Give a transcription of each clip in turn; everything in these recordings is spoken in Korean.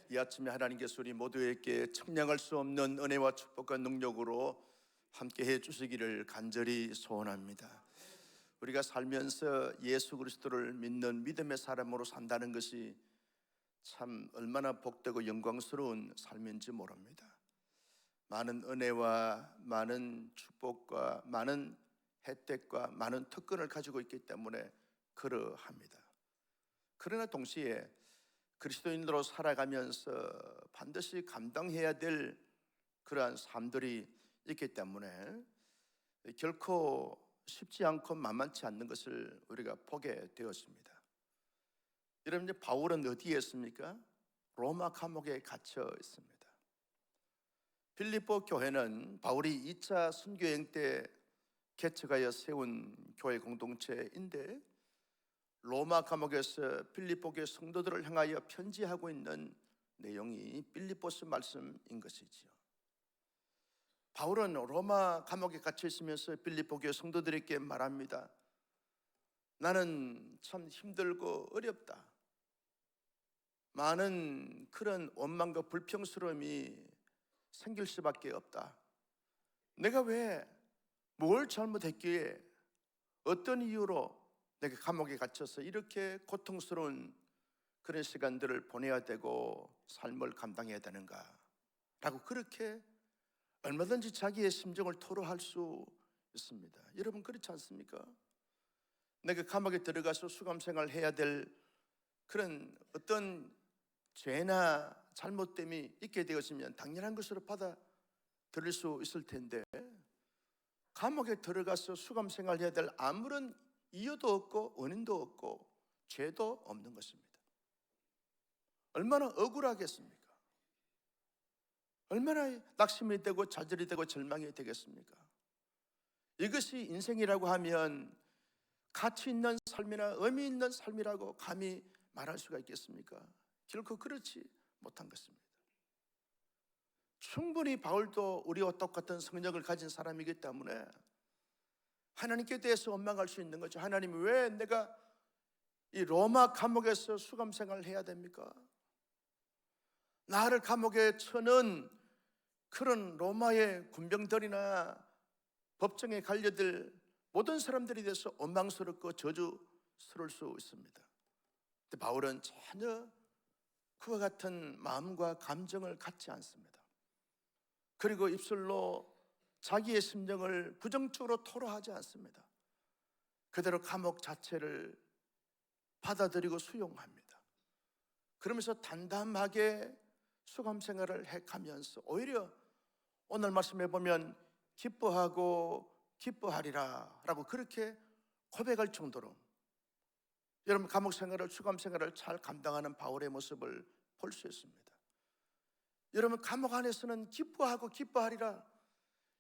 이 아침에 하나님께서 우리 모두에게 청량할 수 없는 은혜와 축복과 능력으로 함께 해 주시기를 간절히 소원합니다. 우리가 살면서 예수 그리스도를 믿는 믿음의 사람으로 산다는 것이 참 얼마나 복되고 영광스러운 삶인지 모릅니다. 많은 은혜와 많은 축복과 많은 혜택과 많은 특권을 가지고 있기 때문에 그러합니다. 그러나 동시에 그리스도인으로 살아가면서 반드시 감당해야 될 그러한 삶들이 있기 때문에 결코 쉽지 않고 만만치 않는 것을 우리가 보게 되었습니다. 여러분, 이제 바울은 어디에 있습니까? 로마 감옥에 갇혀 있습니다. 빌립보 교회는 바울이 2차 선교여행 때 개척하여 세운 교회 공동체인데, 로마 감옥에서 빌립보 교회 성도들을 향하여 편지하고 있는 내용이 빌립보서 말씀인 것이지요. 바울은 로마 감옥에 갇혀 있으면서 빌립보 교회 성도들에게 말합니다. 나는 참 힘들고 어렵다. 많은 그런 원망과 불평스러움이 생길 수밖에 없다. 내가 왜 뭘 잘못했기에 어떤 이유로 내가 감옥에 갇혀서 이렇게 고통스러운 그런 시간들을 보내야 되고 삶을 감당해야 되는가 라고 그렇게 얼마든지 자기의 심정을 토로할 수 있습니다. 여러분, 그렇지 않습니까? 내가 감옥에 들어가서 수감생활 해야 될 그런 어떤 죄나 잘못됨이 있게 되었으면 당연한 것으로 받아들일 수 있을 텐데, 감옥에 들어가서 수감생활 해야 될 아무런 이유도 없고 원인도 없고 죄도 없는 것입니다. 얼마나 억울하겠습니까? 얼마나 낙심이 되고 좌절이 되고 절망이 되겠습니까? 이것이 인생이라고 하면 가치 있는 삶이나 의미 있는 삶이라고 감히 말할 수가 있겠습니까? 결코 그렇지 못한 것입니다. 충분히 바울도 우리와 똑같은 성령을 가진 사람이기 때문에 하나님께 대해서 원망할 수 있는 거죠. 하나님, 왜 내가 이 로마 감옥에서 수감 생활을 해야 됩니까? 나를 감옥에 쳐넣은 그런 로마의 군병들이나 법정에 갈려들 모든 사람들에 대해서 원망스럽고 저주스러울 수 있습니다. 근데 바울은 전혀 그와 같은 마음과 감정을 갖지 않습니다. 그리고 입술로 자기의 심정을 부정적으로 토로하지 않습니다. 그대로 감옥 자체를 받아들이고 수용합니다. 그러면서 담담하게 수감 생활을 해가면서 오히려 오늘 말씀해 보면 기뻐하고 기뻐하리라 라고 그렇게 고백할 정도로, 여러분, 감옥 생활을, 수감 생활을 잘 감당하는 바울의 모습을 볼 수 있습니다. 여러분, 감옥 안에서는 기뻐하고 기뻐하리라,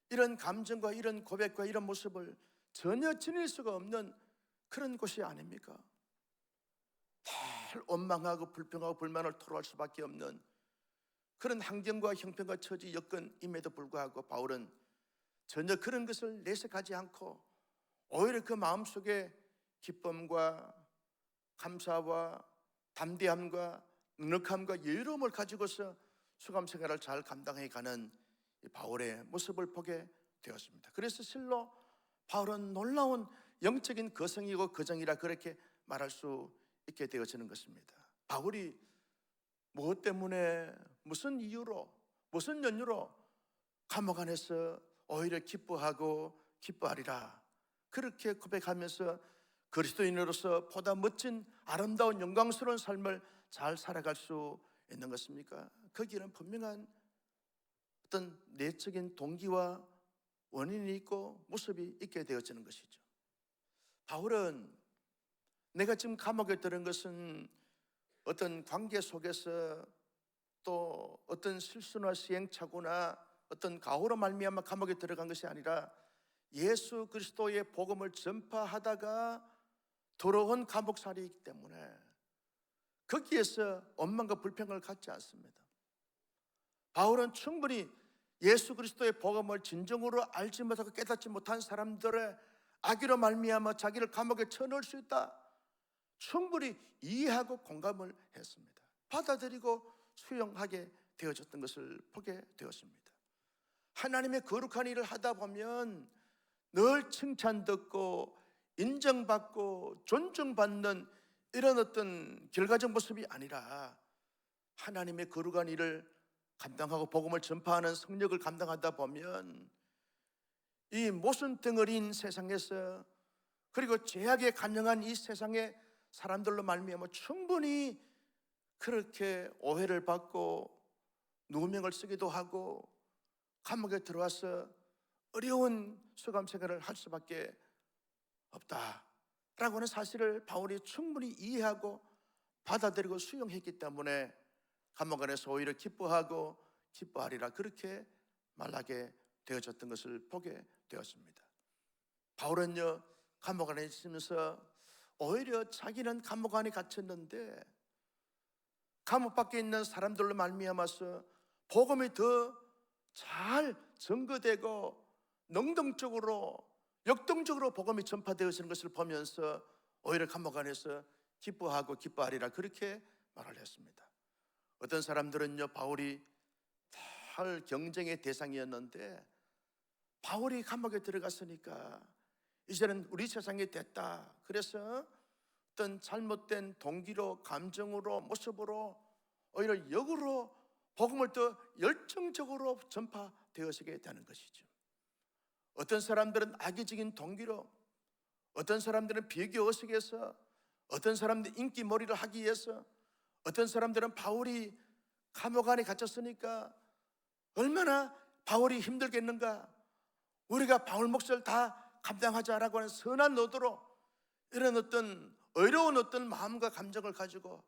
이런 감정과 이런 고백과 이런 모습을 전혀 지닐 수가 없는 그런 곳이 아닙니까? 늘 원망하고 불평하고 불만을 토로할 수밖에 없는 그런 환경과 형편과 처지 여건임에도 불구하고 바울은 전혀 그런 것을 내색하지 않고 오히려 그 마음속에 기쁨과 감사와 담대함과 넉넉함과 여유로움을 가지고서 수감 생활을 잘 감당해가는 바울의 모습을 보게 되었습니다. 그래서 실로 바울은 놀라운 영적인 거성이고 거정이라 그렇게 말할 수 있게 되어지는 것입니다. 바울이 무엇 때문에, 무슨 이유로, 무슨 연유로 감옥 안에서 오히려 기뻐하고 기뻐하리라 그렇게 고백하면서 그리스도인으로서 보다 멋진 아름다운 영광스러운 삶을 잘 살아갈 수 있는 것입니까? 거기에는 분명한 어떤 내적인 동기와 원인이 있고 모습이 있게 되어지는 것이죠. 바울은 내가 지금 감옥에 들은 것은 어떤 관계 속에서 또 어떤 실수나 시행착오나 어떤 가호로 말미암아 감옥에 들어간 것이 아니라 예수 그리스도의 복음을 전파하다가 돌아온 감옥살이이기 때문에 거기에서 원망과 불평을 갖지 않습니다. 바울은 충분히 예수 그리스도의 복음을 진정으로 알지 못하고 깨닫지 못한 사람들의 악의로 말미암아 자기를 감옥에 쳐넣을 수 있다, 충분히 이해하고 공감을 했습니다. 받아들이고 수용하게 되어졌던 것을 보게 되었습니다. 하나님의 거룩한 일을 하다 보면 늘 칭찬 듣고 인정받고 존중받는 이런 어떤 결과적 모습이 아니라 하나님의 거룩한 일을 감당하고 복음을 전파하는 성역을 감당하다 보면 이 모순덩어리인 세상에서, 그리고 죄악에 간영한 이 세상의 사람들로 말미암아 충분히 그렇게 오해를 받고 누명을 쓰기도 하고 감옥에 들어와서 어려운 수감 생활을 할 수밖에 없다라고 하는 사실을 바울이 충분히 이해하고 받아들이고 수용했기 때문에 감옥 안에서 오히려 기뻐하고 기뻐하리라 그렇게 말하게 되어졌던 것을 보게 되었습니다. 바울은요, 감옥 안에 있으면서 오히려 자기는 감옥 안에 갇혔는데 감옥 밖에 있는 사람들로 말미암아서 복음이 더 잘 전거되고 능동적으로 역동적으로 복음이 전파되어지는 것을 보면서 오히려 감옥 안에서 기뻐하고 기뻐하리라 그렇게 말을 했습니다. 어떤 사람들은요, 바울이 할 경쟁의 대상이었는데 바울이 감옥에 들어갔으니까 이제는 우리 세상이 됐다, 그래서 어떤 잘못된 동기로, 감정으로, 모습으로 오히려 역으로 복음을 더 열정적으로 전파되어지게 되는 것이죠. 어떤 사람들은 악의적인 동기로, 어떤 사람들은 비교의식에서, 어떤 사람들은 인기몰이를 하기 위해서, 어떤 사람들은 바울이 감옥 안에 갇혔으니까 얼마나 바울이 힘들겠는가, 우리가 바울 몫을 다 감당하자라고 하는 선한 의도로 이런 어떤 어려운 어떤 마음과 감정을 가지고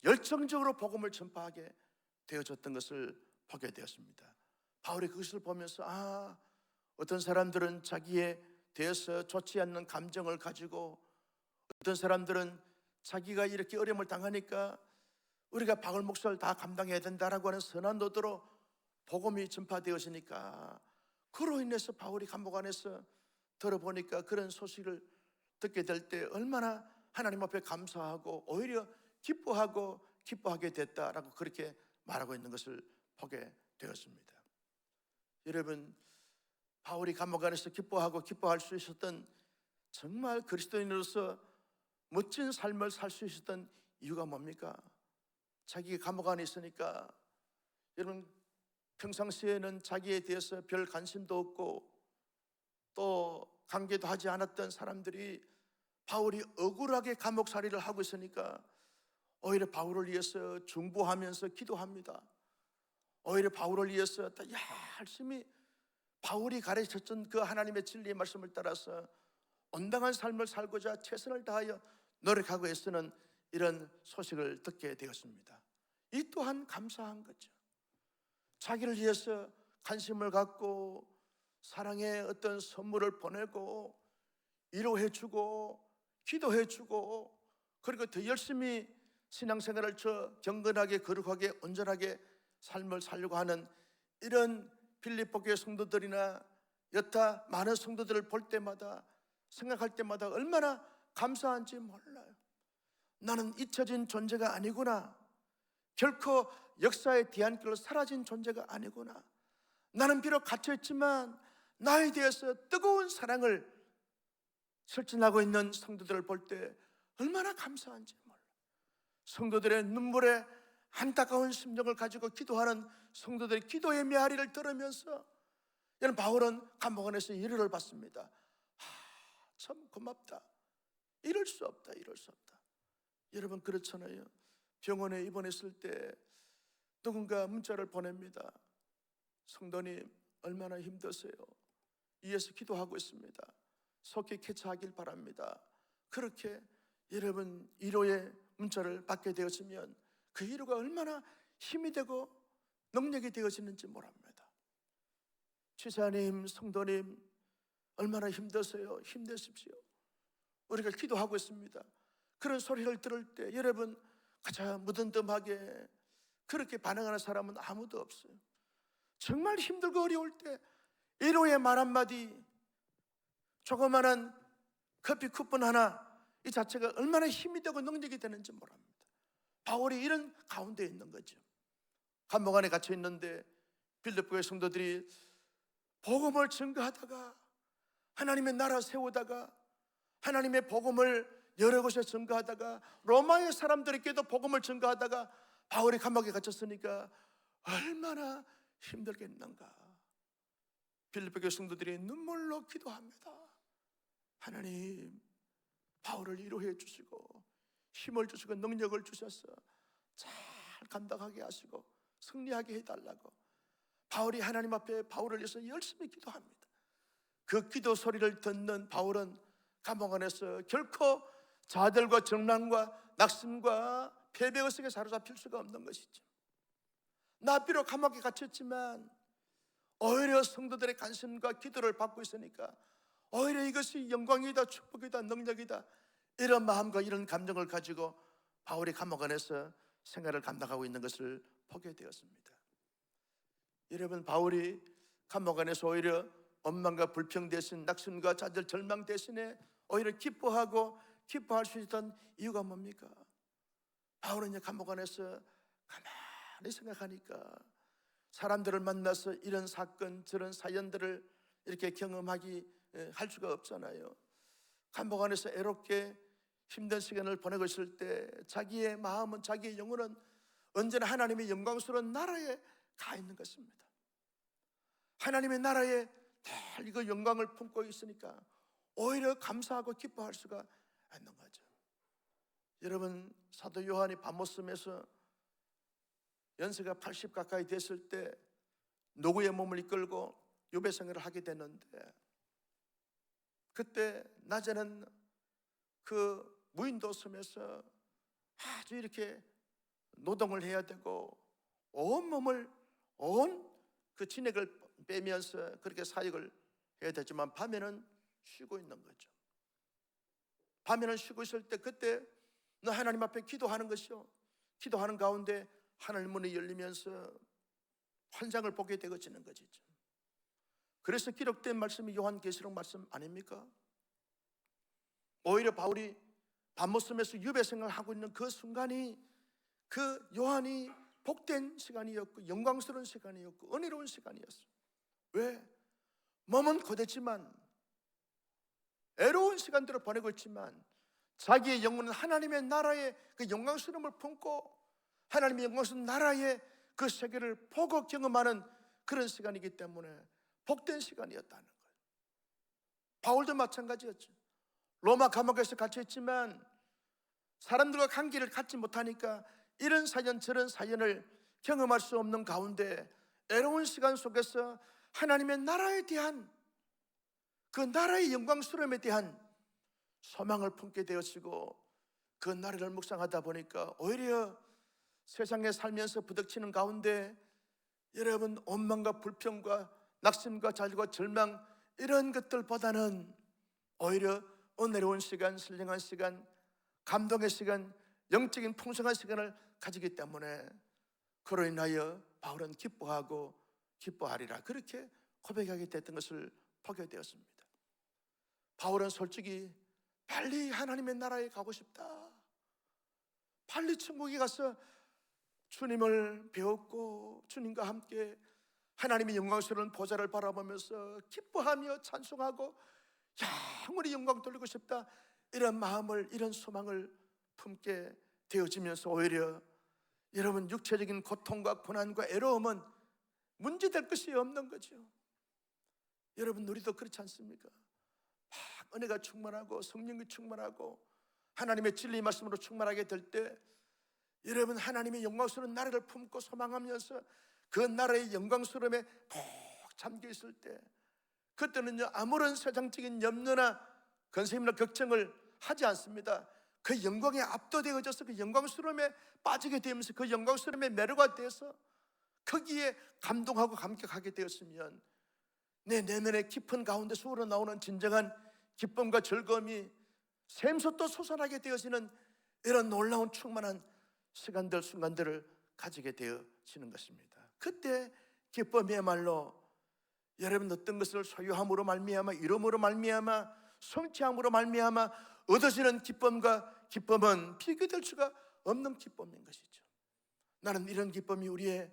열정적으로 복음을 전파하게 되어졌던 것을 보게 되었습니다. 바울이 그것을 보면서 어떤 사람들은 자기에 대해서 좋지 않는 감정을 가지고, 어떤 사람들은 자기가 이렇게 어려움을 당하니까 우리가 바울 몫을 다 감당해야 된다라고 하는 선한 의도로 복음이 전파되어지니까, 그로 인해서 바울이 감옥 안에서 들어보니까 그런 소식을 듣게 될 때 얼마나 하나님 앞에 감사하고 오히려 기뻐하고 기뻐하게 됐다라고 그렇게 말하고 있는 것을 보게 되었습니다. 여러분, 바울이 감옥 안에서 기뻐하고 기뻐할 수 있었던, 정말 그리스도인으로서 멋진 삶을 살 수 있었던 이유가 뭡니까? 자기가 감옥 안에 있으니까, 여러분, 평상시에는 자기에 대해서 별 관심도 없고 또 관계도 하지 않았던 사람들이 바울이 억울하게 감옥살이를 하고 있으니까 오히려 바울을 위해서 중보하면서 기도합니다. 오히려 바울을 위해서 열심히 바울이 가르쳤던 그 하나님의 진리의 말씀을 따라서 온당한 삶을 살고자 최선을 다하여 노력하고 애쓰는 이런 소식을 듣게 되었습니다. 이 또한 감사한 거죠. 자기를 위해서 관심을 갖고 사랑의 어떤 선물을 보내고 위로해주고 기도해주고, 그리고 더 열심히 신앙생활을 경건하게 거룩하게 온전하게 삶을 살려고 하는 이런 빌립보 교회 성도들이나 여타 많은 성도들을 볼 때마다, 생각할 때마다 얼마나 감사한지 몰라요. 나는 잊혀진 존재가 아니구나, 결코 역사의 뒤안길로 사라진 존재가 아니구나, 나는 비록 갇혀있지만 나에 대해서 뜨거운 사랑을 실천하고 있는 성도들을 볼 때 얼마나 감사한지 몰라요. 성도들의 눈물에 안타까운 심정을 가지고 기도하는 성도들의 기도의 메아리를 들으면서 여러분, 바울은 감옥 안에서 위로를 받습니다. 참 고맙다, 이럴 수 없다, 이럴 수 없다. 여러분, 그렇잖아요. 병원에 입원했을 때 누군가 문자를 보냅니다. 성도님, 얼마나 힘드세요? 위에서 기도하고 있습니다. 속히 쾌차하길 바랍니다. 그렇게 여러분 위로의 문자를 받게 되었으면 그 위로가 얼마나 힘이 되고 능력이 되어지는지 모릅니다. 지사님, 성도님, 얼마나 힘드세요? 힘내십시오. 우리가 기도하고 있습니다. 그런 소리를 들을 때 여러분, 가장 무덤덤하게 그렇게 반응하는 사람은 아무도 없어요. 정말 힘들고 어려울 때 위로의 말 한마디, 조그마한 커피 쿠폰 하나, 이 자체가 얼마나 힘이 되고 능력이 되는지 모릅니다. 바울이 이런 가운데 있는 거죠. 감옥 안에 갇혀 있는데 빌립보의 성도들이 복음을 증거하다가, 하나님의 나라 세우다가, 하나님의 복음을 여러 곳에 증거하다가, 로마의 사람들에게도 복음을 증거하다가 바울이 감옥에 갇혔으니까 얼마나 힘들겠는가. 빌립보의 성도들이 눈물로 기도합니다. 하나님, 바울을 위로해 주시고 힘을 주시고 능력을 주셔서 잘 감당하게 하시고 승리하게 해달라고 바울이 하나님 앞에 바울을 위해서 열심히 기도합니다. 그 기도 소리를 듣는 바울은 감옥 안에서 결코 자들과 정난과 낙심과 패배의 속에 사로잡힐 수가 없는 것이죠. 나 비록 감옥에 갇혔지만 오히려 성도들의 관심과 기도를 받고 있으니까 오히려 이것이 영광이다, 축복이다, 능력이다, 이런 마음과 이런 감정을 가지고 바울이 감옥 안에서 생활을 감당하고 있는 것을 보게 되었습니다. 여러분, 바울이 감옥 안에서 오히려 원망과 불평 대신 낙심과 좌절 절망 대신에 오히려 기뻐할 수 있던 이유가 뭡니까? 바울은 이제 감옥 안에서 가만히 생각하니까 사람들을 만나서 이런 사건 저런 사연들을 이렇게 할 수가 없잖아요. 감옥 안에서 애롭게 힘든 시간을 보내고 있을 때 자기의 마음은, 자기의 영혼은 언제나 하나님의 영광스러운 나라에 가 있는 것입니다. 하나님의 나라에 늘 이거 영광을 품고 있으니까 오히려 감사하고 기뻐할 수가 있는 거죠. 여러분, 사도 요한이 밤모섬에서 연세가 80 가까이 됐을 때 노구의 몸을 이끌고 유배 생활을 하게 됐는데, 그때 낮에는 그 무인도 섬에서 아주 이렇게 노동을 해야 되고 온몸을 그 진액을 빼면서 그렇게 사역을 해야 되지만 밤에는 쉬고 있는 거죠. 밤에는 쉬고 있을 때 그때 너 하나님 앞에 기도하는 것이요, 기도하는 가운데 하늘 문이 열리면서 환상을 보게 되어지는 것이죠. 그래서 기록된 말씀이 요한계시록 말씀 아닙니까? 오히려 바울이 밤모섬에서 유배 생활을 하고 있는 그 순간이, 그 요한이 복된 시간이었고 영광스러운 시간이었고 은혜로운 시간이었어요. 왜? 몸은 고됐지만 애로운 시간들을 보내고 있지만 자기의 영혼은 하나님의 나라의 그 영광스러움을 품고 하나님의 영광스러운 나라의 그 세계를 보고 경험하는 그런 시간이기 때문에 복된 시간이었다는 거예요. 바울도 마찬가지였죠. 로마 감옥에서 갇혀있지만 사람들과 관계를 갖지 못하니까 이런 사연 저런 사연을 경험할 수 없는 가운데 애로운 시간 속에서 하나님의 나라에 대한, 그 나라의 영광스러움에 대한 소망을 품게 되었고, 그 나라를 묵상하다 보니까 오히려 세상에 살면서 부닥치는 가운데 여러분 원망과 불평과 낙심과 좌절과 절망 이런 것들보다는 오히려 은혜로운 시간, 신령한 시간, 감동의 시간, 영적인 풍성한 시간을 가지기 때문에 그로 인하여 바울은 기뻐하리라, 그렇게 고백하게 됐던 것을 보게 되었습니다. 바울은 솔직히 빨리 하나님의 나라에 가고 싶다, 빨리 천국에 가서 주님을 배웠고 주님과 함께 하나님의 영광스러운 보좌를 바라보면서 기뻐하며 찬송하고 영원히 영광 돌리고 싶다, 이런 마음을, 이런 소망을 품게 되어지면서 오히려 여러분 육체적인 고통과 고난과 애로움은 문제될 것이 없는 거죠. 여러분 우리도 그렇지 않습니까? 막 은혜가 충만하고 성령이 충만하고 하나님의 진리 말씀으로 충만하게 될 때 여러분 하나님의 영광스러운 나라를 품고 소망하면서 그 나라의 영광스러움에 푹 잠겨 있을 때, 그때는요 아무런 세상적인 염려나 근심이나 걱정을 하지 않습니다. 그 영광에 압도되어져서 그 영광스러움에 빠지게 되면서 그 영광스러움에 매료가 돼서 거기에 감동하고 감격하게 되었으면 내 내면의 깊은 가운데서 우러나오는 진정한 기쁨과 즐거움이 샘솟도 솟아나게 되어지는 이런 놀라운 충만한 시간들, 순간들을 가지게 되어지는 것입니다. 그때 기쁨이야말로 여러분 어떤 것을 소유함으로 말미암아, 이름으로 말미암아, 성취함으로 말미암아 얻어지는 기쁨은 비교될 수가 없는 기쁨인 것이죠. 나는 이런 기쁨이 우리의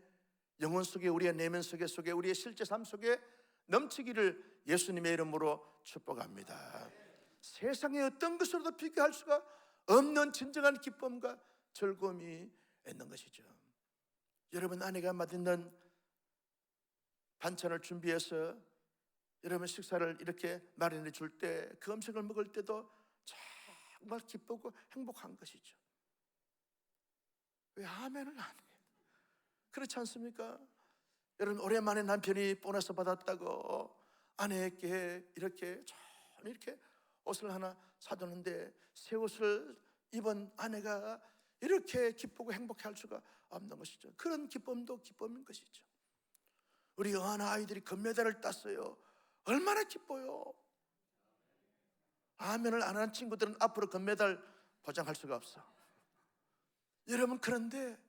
영혼 속에, 우리의 내면 속에, 우리의 실제 삶 속에 넘치기를 예수님의 이름으로 축복합니다. 세상의 어떤 것으로도 비교할 수가 없는 진정한 기쁨과 즐거움이 있는 것이죠. 여러분, 아내가 맛있는 반찬을 준비해서 여러분 식사를 이렇게 마련해 줄 때, 그 음식을 먹을 때도 정말 기쁘고 행복한 것이죠. 왜 아멘을 안 해요? 그렇지 않습니까? 여러분, 오랜만에 남편이 보너스 받았다고 아내에게 이렇게 옷을 하나 사줬는데, 새 옷을 입은 아내가 이렇게 기쁘고 행복할 수가 없는 것이죠. 그런 기쁨도 기쁨인 것이죠. 우리 어하나 아이들이 금메달을 땄어요. 얼마나 기뻐요. 아멘을 안 하는 친구들은 앞으로 금메달 보장할 수가 없어. 여러분, 그런데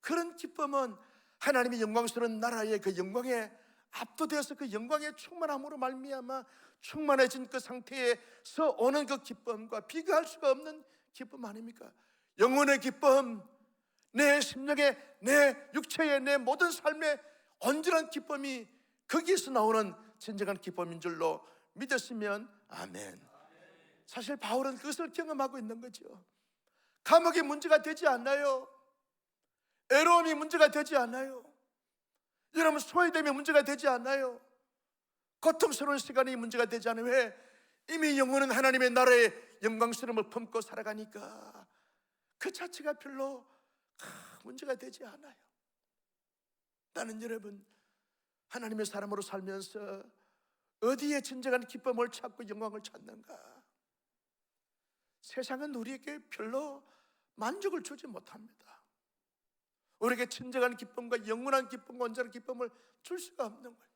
그런 기쁨은 하나님의 영광스러운 나라의 그 영광에 압도되어서 그 영광의 충만함으로 말미암아 충만해진 그 상태에서 오는 그 기쁨과 비교할 수가 없는 기쁨 아닙니까? 영혼의 기쁨, 내 심령의, 내 육체의, 내 모든 삶의 온전한 기쁨이 거기에서 나오는 진정한 기쁨인 줄로 믿었으면 아멘. 사실 바울은 그것을 경험하고 있는 거죠. 감옥이 문제가 되지 않나요? 애로움이 문제가 되지 않아요. 여러분, 소외됨이 문제가 되지 않아요. 고통스러운 시간이 문제가 되지 않아요. 왜? 이미 영혼은 하나님의 나라의 영광스러움을 품고 살아가니까 그 자체가 별로 문제가 되지 않아요. 나는 여러분, 하나님의 사람으로 살면서 어디에 진정한 기쁨을 찾고 영광을 찾는가? 세상은 우리에게 별로 만족을 주지 못합니다. 우리에게 진정한 기쁨과 영원한 기쁨과 온전한 기쁨을 줄 수가 없는 거예요.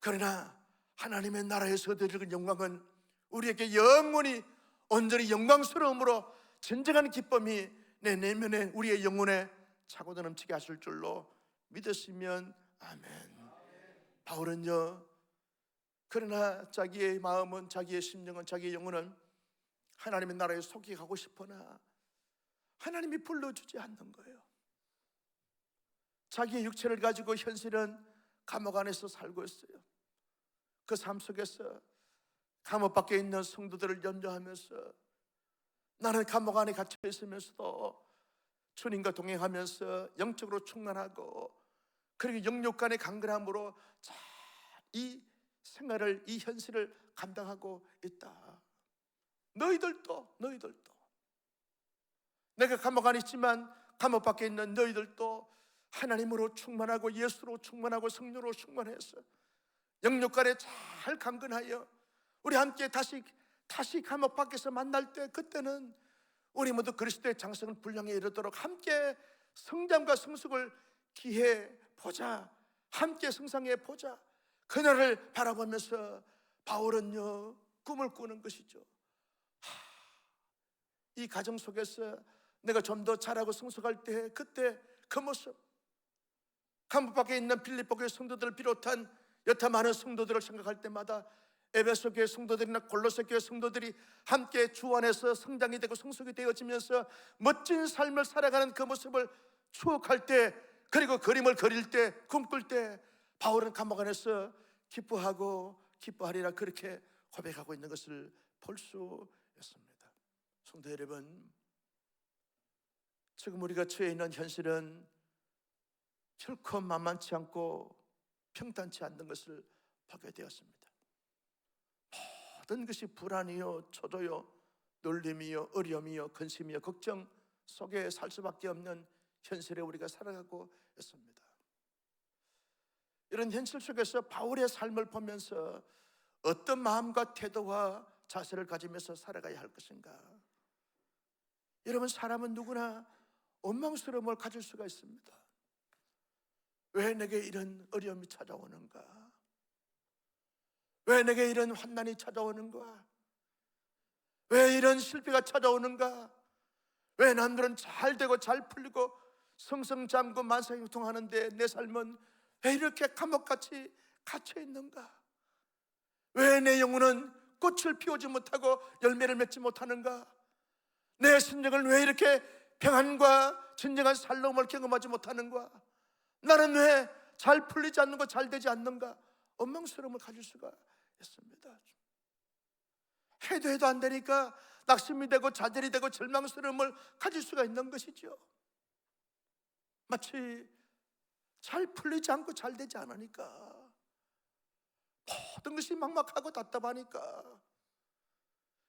그러나 하나님의 나라에서 얻어지는 영광은 우리에게 영원히 온전히 영광스러움으로 진정한 기쁨이 내 내면에, 우리의 영혼에 차고 넘치게 하실 줄로 믿었으면 아멘. 바울은요, 그러나 자기의 마음은, 자기의 심령은, 자기의 영혼은 하나님의 나라에 속히 가고 싶으나 하나님이 불러주지 않는 거예요. 자기의 육체를 가지고 현실은 감옥 안에서 살고 있어요. 그 삶 속에서 감옥 밖에 있는 성도들을 염려하면서, 나는 감옥 안에 갇혀 있으면서도 주님과 동행하면서 영적으로 충만하고, 그리고 영육 간의 강건함으로 이 생활을, 이 현실을 감당하고 있다. 너희들도 내가 감옥 안에 있지만 감옥 밖에 있는 너희들도 하나님으로 충만하고 예수로 충만하고 성령으로 충만해서 영육간에 잘 강건하여 우리 함께 다시 감옥 밖에서 만날 때, 그때는 우리 모두 그리스도의 장성을 분량에 이르도록 함께 성장과 성숙을 기해 보자, 함께 성장해 보자. 그날을 바라보면서 바울은요, 꿈을 꾸는 것이죠. 이 가정 속에서 내가 좀 더 자라고 성숙할 때, 그때 그 모습, 감옥 밖에 있는 빌립보 교회 성도들을 비롯한 여타 많은 성도들을 생각할 때마다 에베소 교회 성도들이나 골로새 교회 성도들이 함께 주 안에서 성장이 되고 성숙이 되어지면서 멋진 삶을 살아가는 그 모습을 추억할 때, 그리고 그림을 그릴 때, 꿈꿀 때 바울은 감옥 안에서 기뻐하리라, 그렇게 고백하고 있는 것을 볼 수 있습니다. 성도 여러분, 지금 우리가 처해 있는 현실은 결코 만만치 않고 평탄치 않는 것을 보게 되었습니다. 모든 것이 불안이요, 초조요, 놀림이요, 어려움이요, 근심이요, 걱정 속에 살 수밖에 없는 현실에 우리가 살아가고 있습니다. 이런 현실 속에서 바울의 삶을 보면서 어떤 마음과 태도와 자세를 가지면서 살아가야 할 것인가? 여러분, 사람은 누구나 원망스러움을 가질 수가 있습니다. 왜 내게 이런 어려움이 찾아오는가? 왜 내게 이런 환난이 찾아오는가? 왜 이런 실패가 찾아오는가? 왜 남들은 잘 되고 잘 풀리고 성성장구 만사형통하는데 내 삶은 왜 이렇게 감옥같이 갇혀 있는가? 왜 내 영혼은 꽃을 피우지 못하고 열매를 맺지 못하는가? 내 심령은 왜 이렇게 평안과 진정한 살로움을 경험하지 못하는가? 나는 왜 잘 풀리지 않는가, 잘 되지 않는가, 원망스러움을 가질 수가 있습니다. 해도 안 되니까 낙심이 되고 좌절이 되고 절망스러움을 가질 수가 있는 것이죠. 마치 잘 풀리지 않고 잘 되지 않으니까, 모든 것이 막막하고 답답하니까,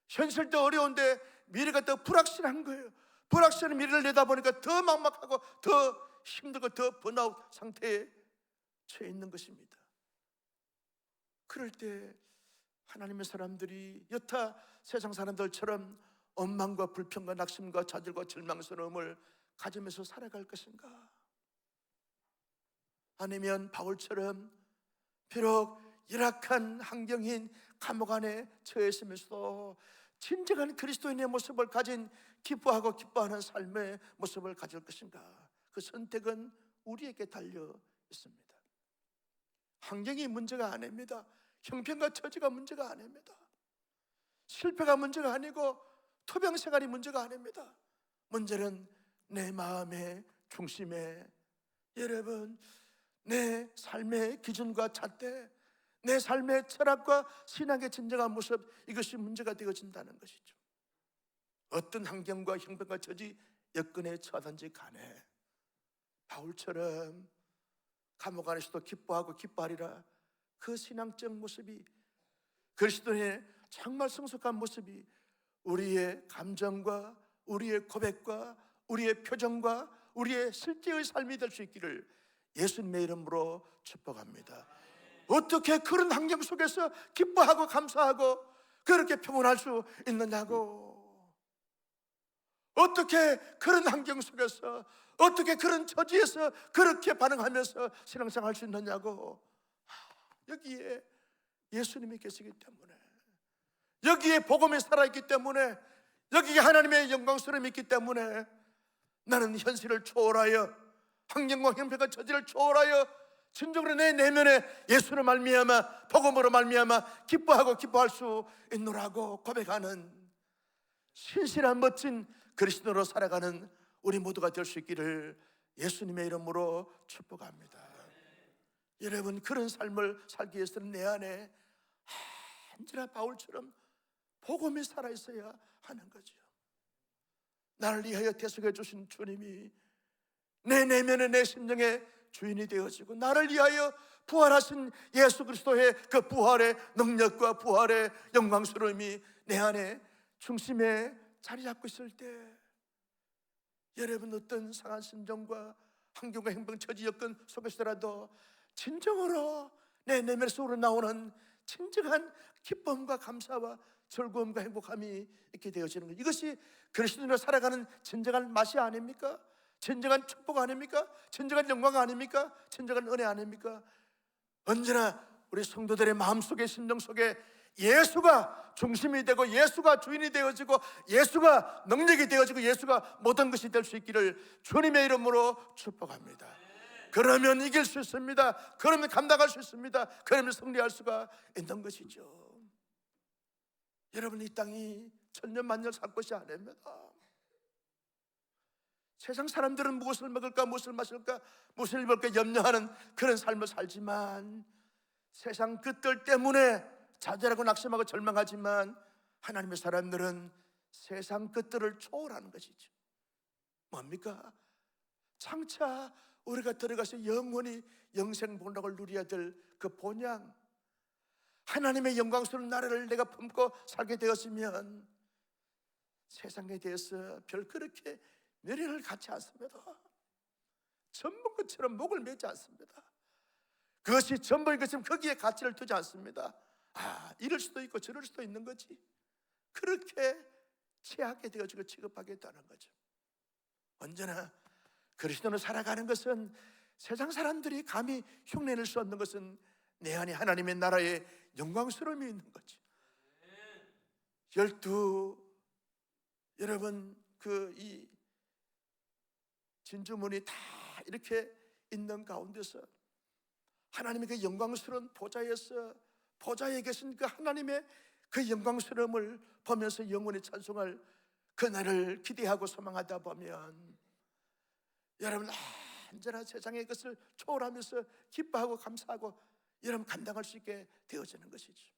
현실도 어려운데 미래가 더 불확실한 거예요. 불확실한 미래를 내다보니까 더 막막하고 더 힘들고 더 번아웃 상태에 처해 있는 것입니다. 그럴 때 하나님의 사람들이 여타 세상 사람들처럼 원망과 불평과 낙심과 좌절과 절망스러움을 가지면서 살아갈 것인가? 아니면 바울처럼 비록 열악한 환경인 감옥 안에 처해 있으면서도 진정한 그리스도인의 모습을 가진 기뻐하고 기뻐하는 삶의 모습을 가질 것인가? 그 선택은 우리에게 달려 있습니다. 환경이 문제가 아닙니다. 형편과 처지가 문제가 아닙니다. 실패가 문제가 아니고 토병생활이 문제가 아닙니다. 문제는 내 마음의 중심에, 여러분, 내 삶의 기준과 잣대, 내 삶의 철학과 신앙의 진정한 모습, 이것이 문제가 되어진다는 것이죠. 어떤 환경과 형편과 처지, 여건에 처하든지 간에 바울처럼 감옥 안에서도 기뻐하고 기뻐하리라, 그 신앙적 모습이, 그리스도의 정말 성숙한 모습이 우리의 감정과 우리의 고백과 우리의 표정과 우리의 실제의 삶이 될 수 있기를 예수님의 이름으로 축복합니다. 어떻게 그런 환경 속에서 기뻐하고 감사하고 그렇게 평온할 수 있느냐고, 어떻게 그런 환경 속에서, 어떻게 그런 처지에서 그렇게 반응하면서 신앙생활 할 수 있느냐고. 여기에 예수님이 계시기 때문에, 여기에 복음이 살아있기 때문에, 여기에 하나님의 영광스러움이 있기 때문에 나는 현실을 초월하여, 환경과 형편과 처지를 초월하여 진정으로 내 내면에 예수로 말미암아, 복음으로 말미암아 기뻐하고 기뻐할 수 있노라고 고백하는 신실한 멋진 그리스도로 살아가는 우리 모두가 될 수 있기를 예수님의 이름으로 축복합니다. 여러분, 그런 삶을 살기 위해서는 내 안에 언제나 바울처럼 복음이 살아있어야 하는 거죠. 나를 위하여 대속해 주신 주님이 내 내면의 내 심령의 주인이 되어지고, 나를 위하여 부활하신 예수 그리스도의 그 부활의 능력과 부활의 영광스러움이 내 안에 중심에 자리 잡고 있을 때, 여러분, 어떤 상한 심정과 환경과 행동, 처지, 여건 속에서라도 진정으로 내 내면에서 우러나오는 진정한 기쁨과 감사와 즐거움과 행복함이 있게 되어지는 것, 이것이 그리스도인으로 살아가는 진정한 맛이 아닙니까? 진정한 축복 아닙니까? 진정한 영광 아닙니까? 진정한 은혜 아닙니까? 언제나 우리 성도들의 마음속에, 심령 속에 예수가 중심이 되고 예수가 주인이 되어지고 예수가 능력이 되어지고 예수가 모든 것이 될 수 있기를 주님의 이름으로 축복합니다. 그러면 이길 수 있습니다. 그러면 감당할 수 있습니다. 그러면 승리할 수가 있는 것이죠. 여러분, 이 땅이 천년 만년 살 것이 아닙니다. 세상 사람들은 무엇을 먹을까, 무엇을 마실까, 무엇을 입을까 염려하는 그런 삶을 살지만, 세상 끝들 때문에 좌절하고 낙심하고 절망하지만, 하나님의 사람들은 세상 끝들을 초월하는 것이죠. 뭡니까? 장차 우리가 들어가서 영원히 영생 본락을 누려야 될 그 본향, 하나님의 영광스러운 나라를 내가 품고 살게 되었으면 세상에 대해서 별 그렇게 미련을 갖지 않습니다. 전부 것처럼 목을 매지 않습니다. 그것이 전부인 것이면 거기에 가치를 두지 않습니다. 이럴 수도 있고 저럴 수도 있는 거지. 그렇게 취하게 되어지고 취급하게 되는 거죠. 언제나 그리스도로 살아가는 것은, 세상 사람들이 감히 흉내낼 수 없는 것은 내 안에 하나님의 나라의 영광스러움이 있는 거죠. 12, 여러분, 이 진주문이 다 이렇게 있는 가운데서 하나님의 그 영광스러운 보좌에 계신 그 하나님의 그 영광스러움을 보면서 영원히 찬송할 그날을 기대하고 소망하다 보면, 여러분, 언제나 세상의 것을 초월하면서 기뻐하고 감사하고 여러분 감당할 수 있게 되어지는 것이죠.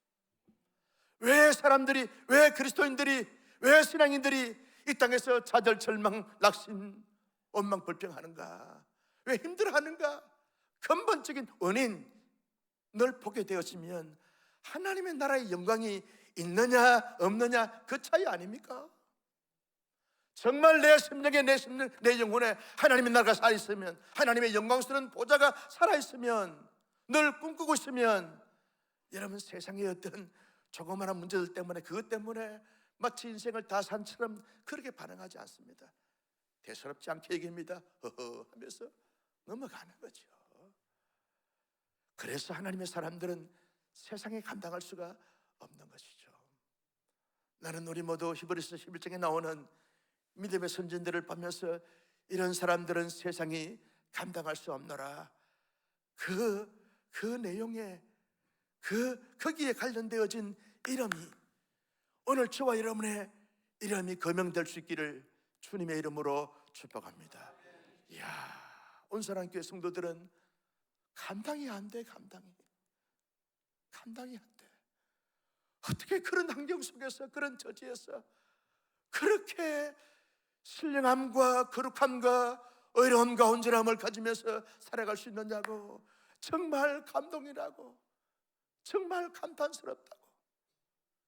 왜 사람들이, 왜 그리스도인들이, 왜 신앙인들이 이 땅에서 좌절, 절망, 낙심, 원망, 불평하는가? 왜 힘들어하는가? 근본적인 원인, 늘 보게 되었으면 하나님의 나라의 영광이 있느냐 없느냐 그 차이 아닙니까? 정말 내 심령에, 내 심령, 내 영혼에 하나님의 나라가 살아있으면, 하나님의 영광스러운 보좌가 살아있으면, 늘 꿈꾸고 있으면, 여러분 세상의 어떤 조그마한 문제들 때문에, 그것 때문에 마치 인생을 다 산처럼 그렇게 반응하지 않습니다. 대수롭지 않게 얘기합니다. 허허 하면서 넘어가는 거죠. 그래서 하나님의 사람들은 세상에 감당할 수가 없는 것이죠. 나는 우리 모두 히브리서 11장에 나오는 믿음의 선진들을 보면서 이런 사람들은 세상이 감당할 수 없노라, 그 내용에 거기에 관련되어진 이름이 오늘 저와 여러분의 이름이 거명될 수 있기를 주님의 이름으로 축복합니다. 이야, 온사랑교회 성도들은 감당이 안 돼. 감당이 안 돼. 어떻게 그런 환경 속에서, 그런 처지에서 그렇게 신령함과 거룩함과 의로움과 온전함을 가지면서 살아갈 수 있느냐고. 정말 감동이라고, 정말 감탄스럽다고,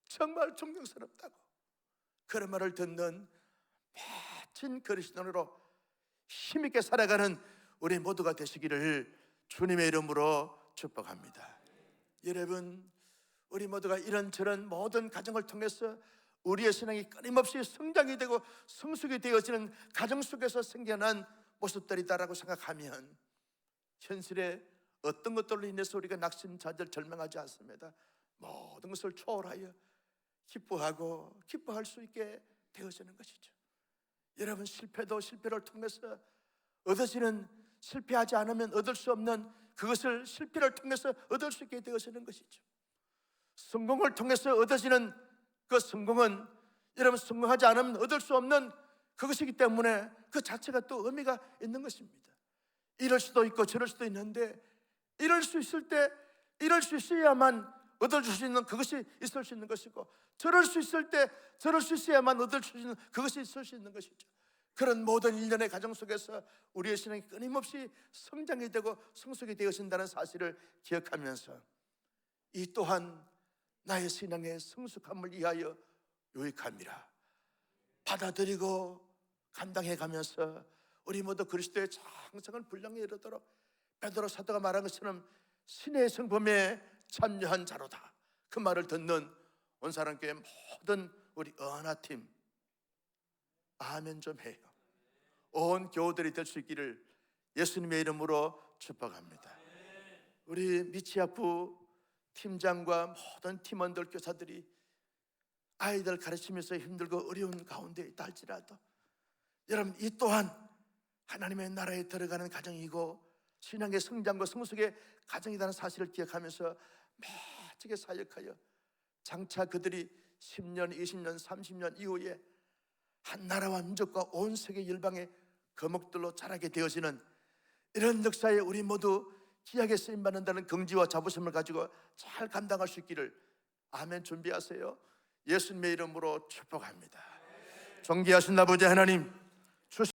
정말 존경스럽다고. 그런 말을 듣는 멋진 그리스도인으로 힘있게 살아가는 우리 모두가 되시기를 주님의 이름으로 축복합니다. 여러분, 우리 모두가 이런저런 모든 가정을 통해서 우리의 신앙이 끊임없이 성장이 되고 성숙이 되어지는 가정 속에서 생겨난 모습들이다라고 생각하면 현실에 어떤 것들로 인해서 우리가 낙심좌절 절망하지 않습니다. 모든 것을 초월하여 기뻐하고 기뻐할 수 있게 되어지는 것이죠. 여러분, 실패도 실패를 통해서 얻어지는, 실패하지 않으면 얻을 수 없는 그것을 실패를 통해서 얻을 수 있게 되어지는 것이죠. 성공을 통해서 얻어지는 그 성공은 여러분 성공하지 않으면 얻을 수 없는 그것이기 때문에 그 자체가 또 의미가 있는 것입니다. 이럴 수도 있고 저럴 수도 있는데, 이럴 수 있을 때, 이럴 수 있어야만 얻을 수 있는 그것이 있을 수 있는 것이고, 저럴 수 있을 때 저럴 수 있어야만 얻을 수 있는 그것이 있을 수 있는 것이죠. 그런 모든 일련의 가정 속에서 우리의 신앙이 끊임없이 성장이 되고 성숙이 되어진다는 사실을 기억하면서 이 또한 나의 신앙의 성숙함을 위하여 유익함이라 받아들이고 감당해가면서 우리 모두 그리스도의 장성한 분량에 이르도록 베드로 사도가 말한 것처럼 신의 성품에 참여한 자로다, 그 말을 듣는 온사랑교회 모든 우리 언하팀 아멘 좀 해요. 온 교우들이 될 수 있기를 예수님의 이름으로 축복합니다. 우리 미치아프 팀장과 모든 팀원들, 교사들이 아이들 가르치면서 힘들고 어려운 가운데 있다 할지라도 여러분, 이 또한 하나님의 나라에 들어가는 가정이고 신앙의 성장과 성숙의 가정이라는 사실을 기억하면서 멋지게 사역하여 장차 그들이 10년, 20년, 30년 이후에 한 나라와 민족과 온 세계 열방의 거목들로 자라게 되어지는 이런 역사에 우리 모두 귀하게 쓰임받는다는 긍지와 자부심을 가지고 잘 감당할 수 있기를 아멘 준비하세요. 예수님의 이름으로 축복합니다. 존귀하신 아버지 하나님,